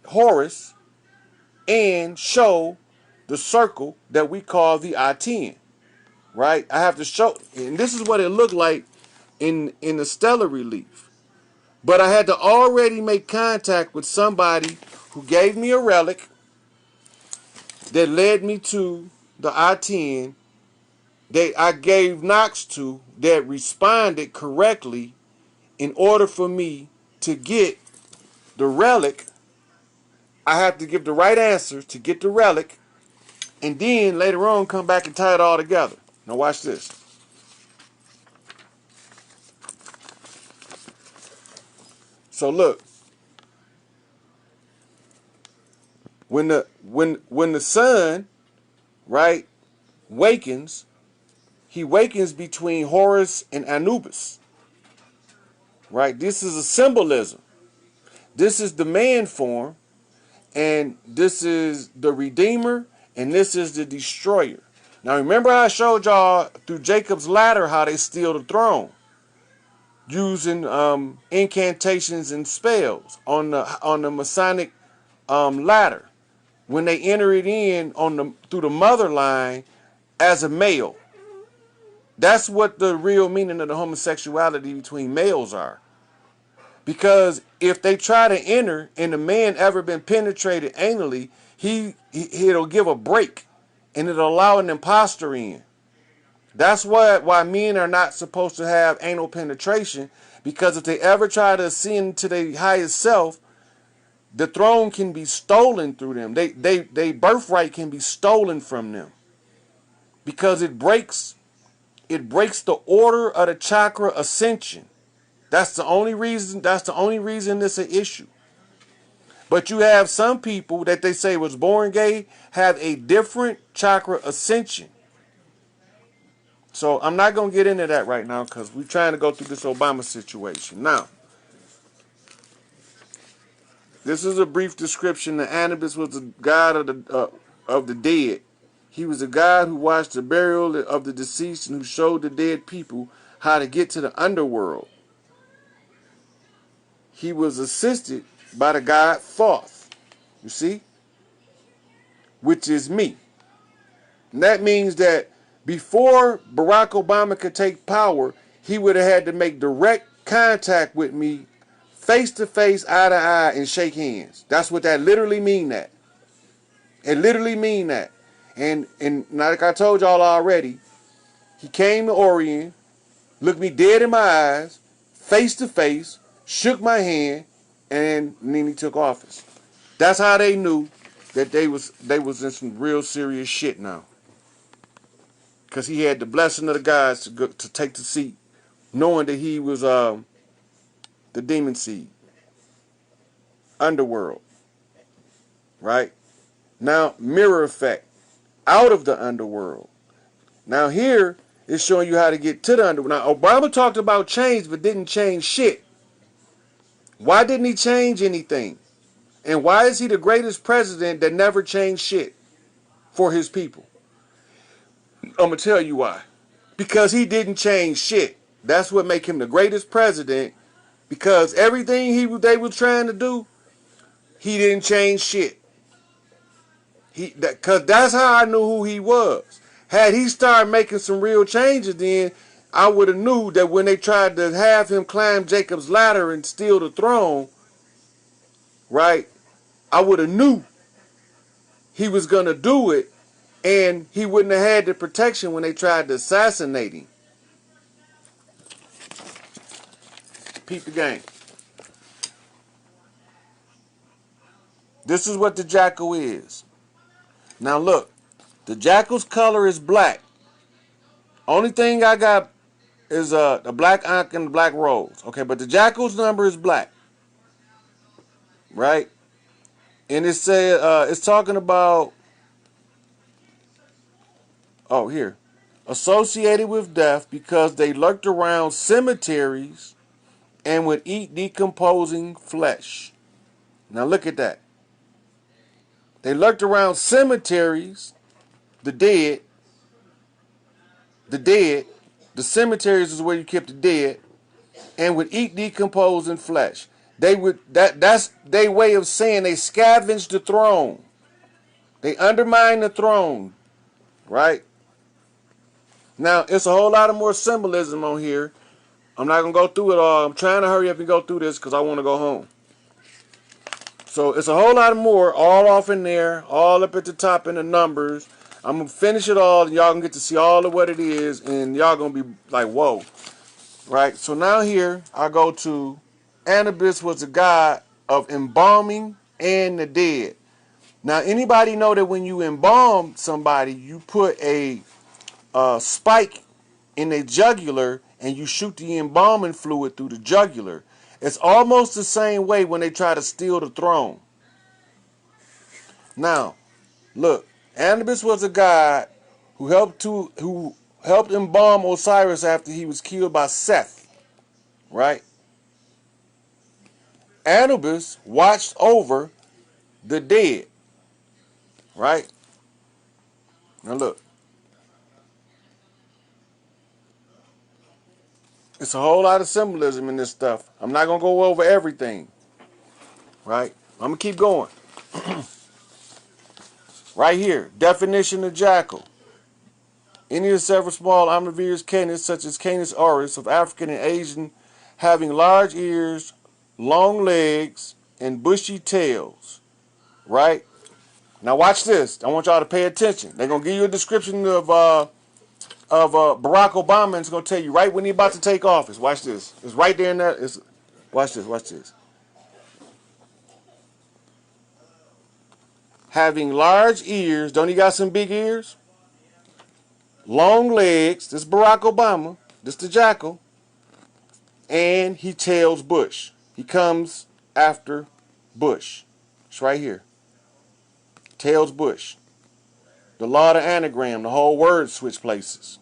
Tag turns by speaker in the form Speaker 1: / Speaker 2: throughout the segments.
Speaker 1: Horus and show the circle that we call the I-10, right? I have to show, and this is what it looked like in the stellar relief. But I had to already make contact with somebody who gave me a relic that led me to the I-10 that I gave Knox to, that responded correctly in order for me to get the relic. I have to give the right answer to get the relic, and then later on come back and tie it all together. Now watch this. So look, when the sun, right, wakens, he wakens between Horus and Anubis. Right? This is a symbolism. This is the man form, and this is the Redeemer, and this is the Destroyer. Now remember I showed y'all through Jacob's ladder how they steal the throne, using incantations and spells on the Masonic ladder when they enter it in through the mother line as a male. That's what the real meaning of the homosexuality between males are. Because if they try to enter and the man ever been penetrated anally, it'll give a break and it'll allow an imposter in. That's why men are not supposed to have anal penetration, because if they ever try to ascend to their highest self, the throne can be stolen through them. They birthright can be stolen from them, because it breaks the order of the chakra ascension. That's the only reason it's an issue. But you have some people that they say was born gay have a different chakra ascension. So I'm not going to get into that right now because we're trying to go through this Obama situation. Now, this is a brief description. The Anubis was the god of the dead. He was a god who watched the burial of the deceased and who showed the dead people how to get to the underworld. He was assisted by the god Thoth, you see, which is me. And that means that before Barack Obama could take power, he would have had to make direct contact with me, face to face, eye to eye, and shake hands. That's what that literally mean. That it literally mean that. And like I told y'all already, he came to Orion, looked me dead in my eyes, face to face, shook my hand, and then he took office. That's how they knew that they was in some real serious shit now. Because he had the blessing of the gods to take the seat, knowing that he was the demon seed. Underworld. Right? Now, mirror effect. Out of the underworld. Now here, it's showing you how to get to the underworld. Now, Obama talked about change, but didn't change shit. Why didn't he change anything? And why is he the greatest president that never changed shit for his people? I'm going to tell you why. Because he didn't change shit. That's what make him the greatest president. Because everything they were trying to do, he didn't change shit. Because that's how I knew who he was. Had he started making some real changes, then I would have knew that when they tried to have him climb Jacob's ladder and steal the throne, right, I would have knew he was going to do it, and he wouldn't have had the protection when they tried to assassinate him. Peep the game. This is what the Jackal is. Now look, the Jackal's color is black. Only thing I got is the black ankh and the black rose. Okay, but the Jackal's number is black. Right? And it's talking about, oh, here. Associated with death because they lurked around cemeteries and would eat decomposing flesh. Now look at that. They lurked around cemeteries, the dead. The cemeteries is where you kept the dead, and would eat decomposing flesh. That's their way of saying they scavenged the throne. They undermined the throne, right? Now, it's a whole lot of more symbolism on here. I'm not going to go through it all. I'm trying to hurry up and go through this because I want to go home. So it's a whole lot more, all off in there, all up at the top in the numbers. I'm going to finish it all, and y'all can get to see all of what it is, and y'all going to be like, whoa. Right? So now here, I go to Anubis was a god of embalming and the dead. Now, anybody know that when you embalm somebody, you put a spike in a jugular and you shoot the embalming fluid through the jugular. It's almost the same way when they try to steal the throne. Now, look, Anubis was a god who helped embalm Osiris after he was killed by Seth, right? Anubis watched over the dead, right? Now look, it's a whole lot of symbolism in this stuff. I'm not going to go over everything, right? I'm going to keep going. Right here, definition of jackal. Any of the several small omnivorous canis, such as Canis auris, of African and Asian, having large ears, long legs, and bushy tails, right? Now watch this. I want y'all to pay attention. They're going to give you a description of Barack Obama, and it's going to tell you right when he's about to take office. Watch this. It's right there in that. Watch this. Watch this. Having large ears. Don't he got some big ears? Long legs. This is Barack Obama. This is the jackal. And he tails Bush. He comes after Bush. It's right here. Tails Bush. The law of the anagram. The whole word switch places.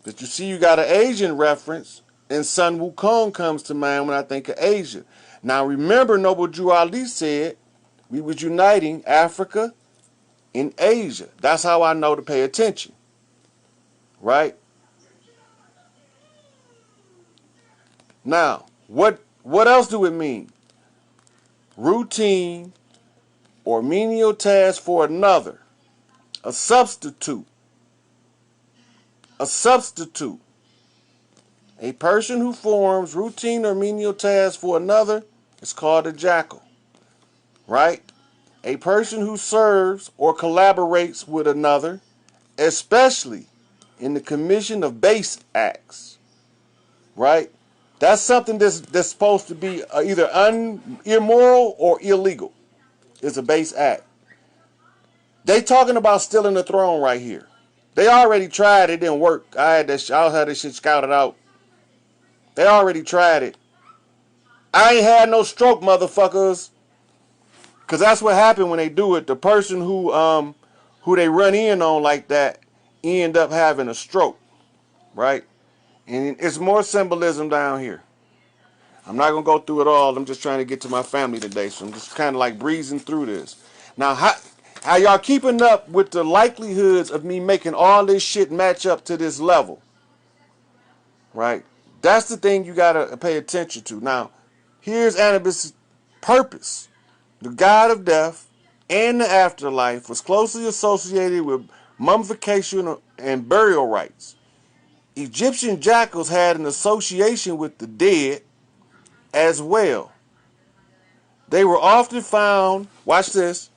Speaker 1: But you see, you got an Asian reference, and Sun Wukong comes to mind when I think of Asia. Now remember, Noble Drew Ali said we was uniting Africa and Asia. That's how I know to pay attention. Right? Now, what else do it mean? Routine or menial task for another. A substitute. A substitute. A person who forms routine or menial tasks for another is called a jackal. Right? A person who serves or collaborates with another, especially in the commission of base acts. Right? That's something that's supposed to be either immoral or illegal. It's a base act. They talking about stealing the throne right here. They already tried. It didn't work. I had this shit scouted out. They already tried it. I ain't had no stroke, motherfuckers. Because that's what happened when they do it. The person who they run in on like that end up having a stroke. Right? And it's more symbolism down here. I'm not going to go through it all. I'm just trying to get to my family today. So I'm just kind of like breezing through this. Now, how y'all keeping up with the likelihoods of me making all this shit match up to this level? Right? That's the thing you got to pay attention to. Now, here's Anubis' purpose. The god of death and the afterlife was closely associated with mummification and burial rites. Egyptian jackals had an association with the dead as well. They were often found, watch this,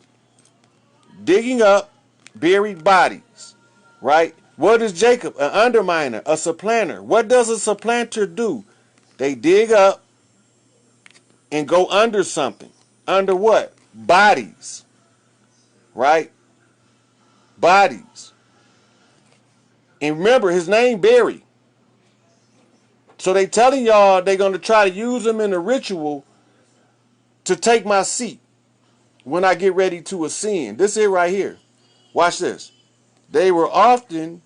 Speaker 1: digging up buried bodies, right? What is Jacob? An underminer, a supplanter. What does a supplanter do? They dig up and go under something. Under what? Bodies, right? Bodies. And remember, his name Barry. So they telling y'all they're going to try to use him in a ritual to take my seat when I get ready to ascend. This is it right here. Watch this. They were often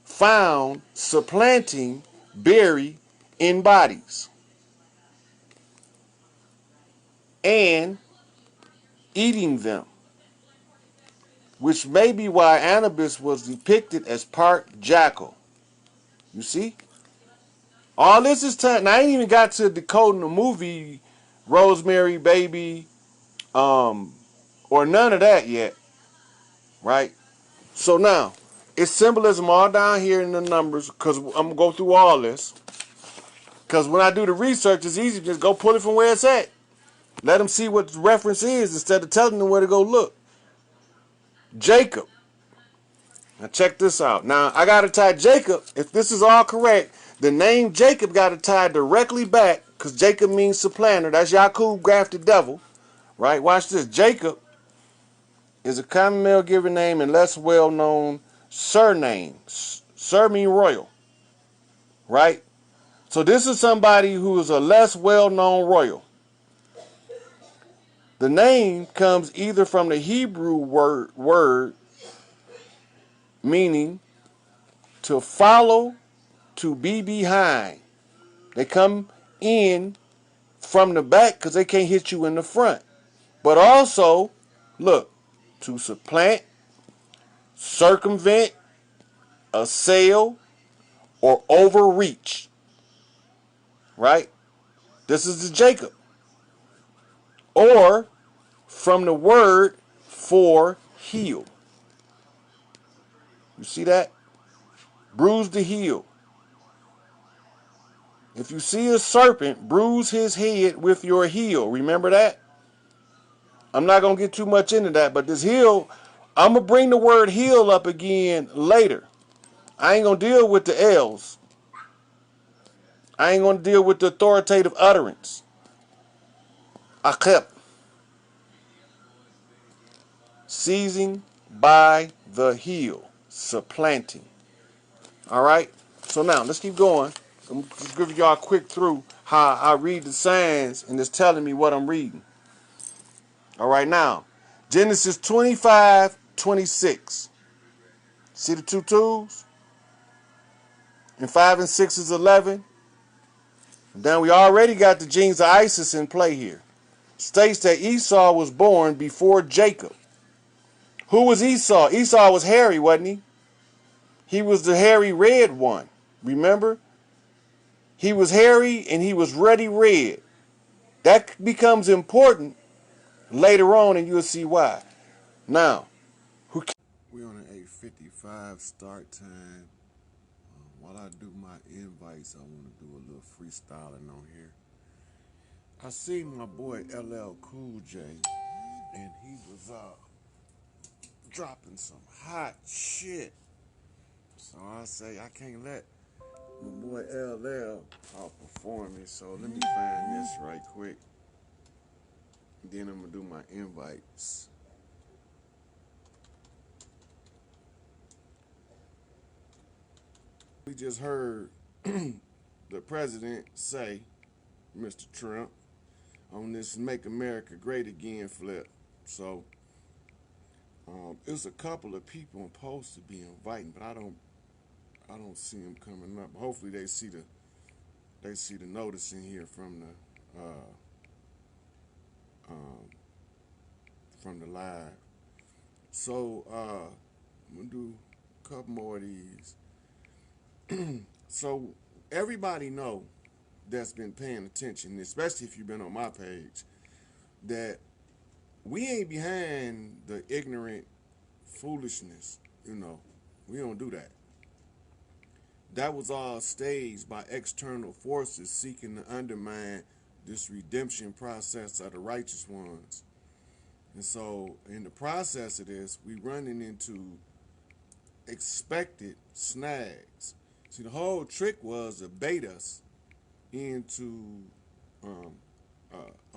Speaker 1: found supplanting Barry in bodies and eating them, which may be why Anubis was depicted as part jackal. You see? All this is time. Now, I ain't even got to decoding the movie Rosemary Baby, or none of that yet, right? So now, it's symbolism all down here in the numbers, because I'm going to go through all this. Because when I do the research, it's easy to just go pull it from where it's at. Let them see what the reference is instead of telling them where to go look. Jacob. Now check this out. Now, I got to tie Jacob. If this is all correct, the name Jacob got to tie directly back, because Jacob means supplanter. That's Yakub grafted devil, right? Watch this. Jacob is a common male given name and less well-known surname. Sir mean royal, right? So this is somebody who is a less well-known royal. The name comes either from the Hebrew word meaning to follow, to be behind. They come in from the back because they can't hit you in the front. But also, look, to supplant, circumvent, assail, or overreach. Right? This is the Jacob. Or from the word for heel. You see that? Bruise the heel. If you see a serpent, bruise his head with your heel. Remember that? I'm not going to get too much into that, but this heel, I'm going to bring the word heel up again later. I ain't going to deal with the L's. I ain't going to deal with the authoritative utterance. Akep. Seizing by the heel. Supplanting. All right? So now, let's keep going. I'm just giving y'all a quick through how I read the signs and it's telling me what I'm reading. All right, now, Genesis 25:26. See the two twos? And 5 and 6 is 11. And then we already got the genes of Isis in play here. States that Esau was born before Jacob. Who was Esau? Esau was hairy, wasn't he? He was the hairy red one. Remember? He was hairy and he was ruddy red. That becomes important later on and you'll see why. Now, we on an 8:55 start time. While I do my invites, I want to do a little freestyling on here. I seen my boy LL Cool J, and he was dropping some hot shit. So I say I can't let my boy LL outperform me. So let me find this right quick. Then I'm gonna do my invites. We just heard the president say, Mr. Trump, on this "Make America Great Again" flip. So there's a couple of people I'm supposed to be inviting, but I don't see them coming up. Hopefully they see the notice in here from the live. So I'm gonna do a couple more of these. So everybody know that's been paying attention, especially if you've been on my page, that we ain't behind the ignorant foolishness. We don't do that. That was all staged by external forces seeking to undermine this redemption process of the righteous ones. And so in the process of this, we running into expected snags. See, the whole trick was to bait us into a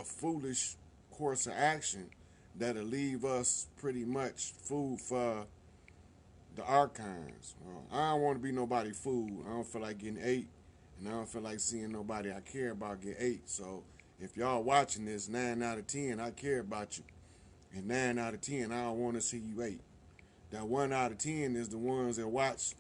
Speaker 1: foolish course of action that'll leave us pretty much food for the archives. I don't want to be nobody food. I don't feel like getting ate, and I don't feel like seeing nobody I care about get ate. So if y'all watching this, 9 out of 10, I care about you. And 9 out of 10, I don't want to see you ate. That 1 out of 10 is the ones that watch.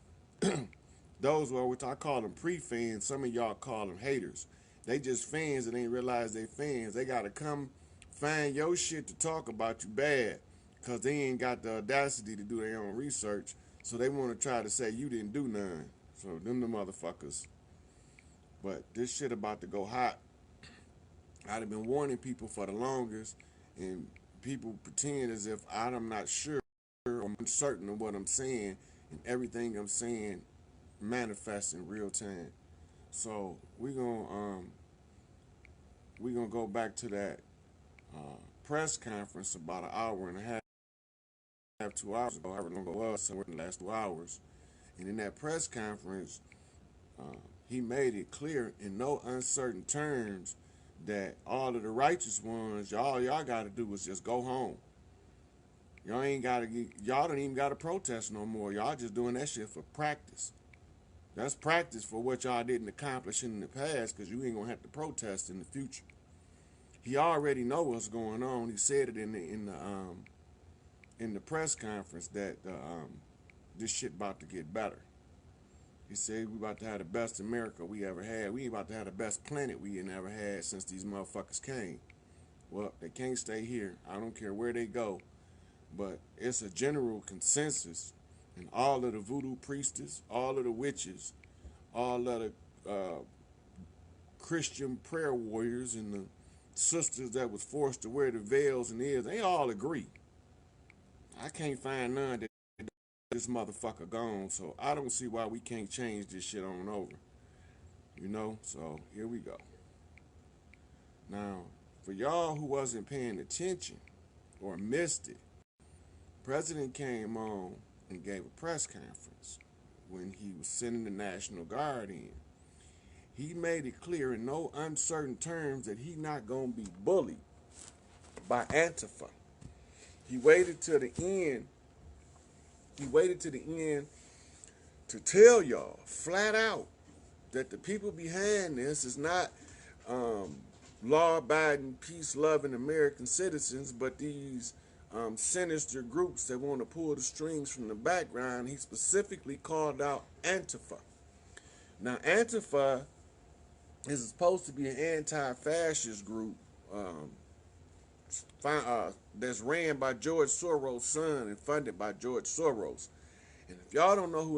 Speaker 1: Those were, which I call them pre-fans. Some of y'all call them haters. They just fans that ain't realize they fans. They got to come find your shit to talk about you bad because they ain't got the audacity to do their own research. So they want to try to say you didn't do none. So them the motherfuckers. But this shit about to go hot. I'd have been warning people for the longest, and people pretend as if I'm not sure or I'm certain of what I'm saying, and everything I'm saying manifests in real time. So we gonna go back to that press conference about an hour and a half, 2 hours ago. However long it was, somewhere in the last 2 hours. And in that press conference, he made it clear in no uncertain terms that all of the righteous ones, y'all got to do is just go home. Y'all don't even got to protest no more. Y'all just doing that shit for practice. That's practice for what y'all didn't accomplish in the past, because you ain't gonna have to protest in the future. He already know what's going on. He said it in the press conference that this shit about to get better. He said we about to have the best America we ever had. We about to have the best planet we ever had since these motherfuckers came. Well, they can't stay here. I don't care where they go. But it's a general consensus, and all of the voodoo priestess, all of the witches, all of the Christian prayer warriors, and the sisters that was forced to wear the veils and ears, they all agree. I can't find none that this motherfucker gone, so I don't see why we can't change this shit on over. So here we go. Now, for y'all who wasn't paying attention or missed it, President came on and gave a press conference when he was sending the National Guard in. He made it clear in no uncertain terms that he not gonna be bullied by Antifa. He waited to the end. He waited to the end to tell y'all flat out that the people behind this is not law-abiding, peace-loving American citizens, but these sinister groups that want to pull the strings from the background. He specifically called out Antifa. Now, Antifa is supposed to be an anti-fascist group that's ran by George Soros' son and funded by George Soros. And if y'all don't know who